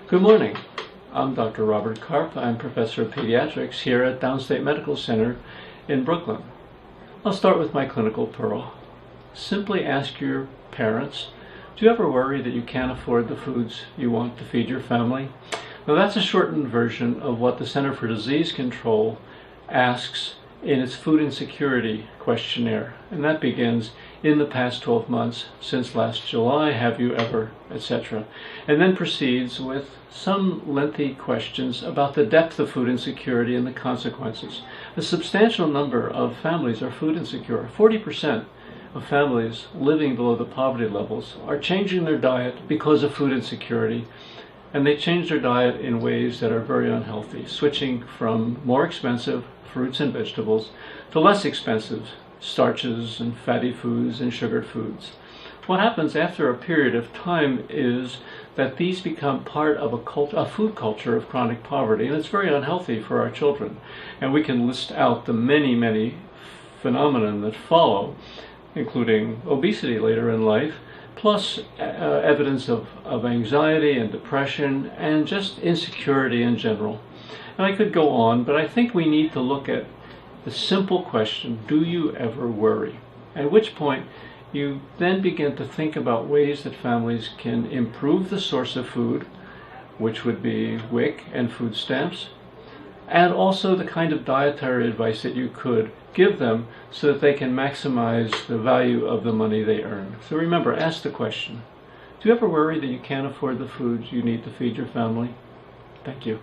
Good morning. I'm Dr. Robert Karp. I'm Professor of Pediatrics here at Downstate Medical Center in Brooklyn. I'll start with my clinical pearl. Simply ask your parents, do you ever worry that you can't afford the foods you want to feed your family? Now that's a shortened version of what the Center for Disease Control asks in its food insecurity questionnaire, and that begins in the past 12 months since last July, have you ever, etc. And then proceeds with some lengthy questions about the depth of food insecurity and the consequences. A substantial number of families are food insecure. 40% of families living below the poverty levels are changing their diet because of food insecurity, and they change their diet in ways that are very unhealthy, switching from more expensive fruits and vegetables to less expensive starches and fatty foods and sugared foods. What happens after a period of time is that these become part of a food culture of chronic poverty, and it's very unhealthy for our children. And we can list out the many phenomena that follow, including obesity later in life, plus evidence of anxiety and depression and just insecurity in general. And I could go on, but I think we need to look at the simple question, do you ever worry? At which point you then begin to think about ways that families can improve the source of food, which would be WIC and food stamps, and also the kind of dietary advice that you could give them so that they can maximize the value of the money they earn. So remember, ask the question, do you ever worry that you can't afford the foods you need to feed your family? Thank you.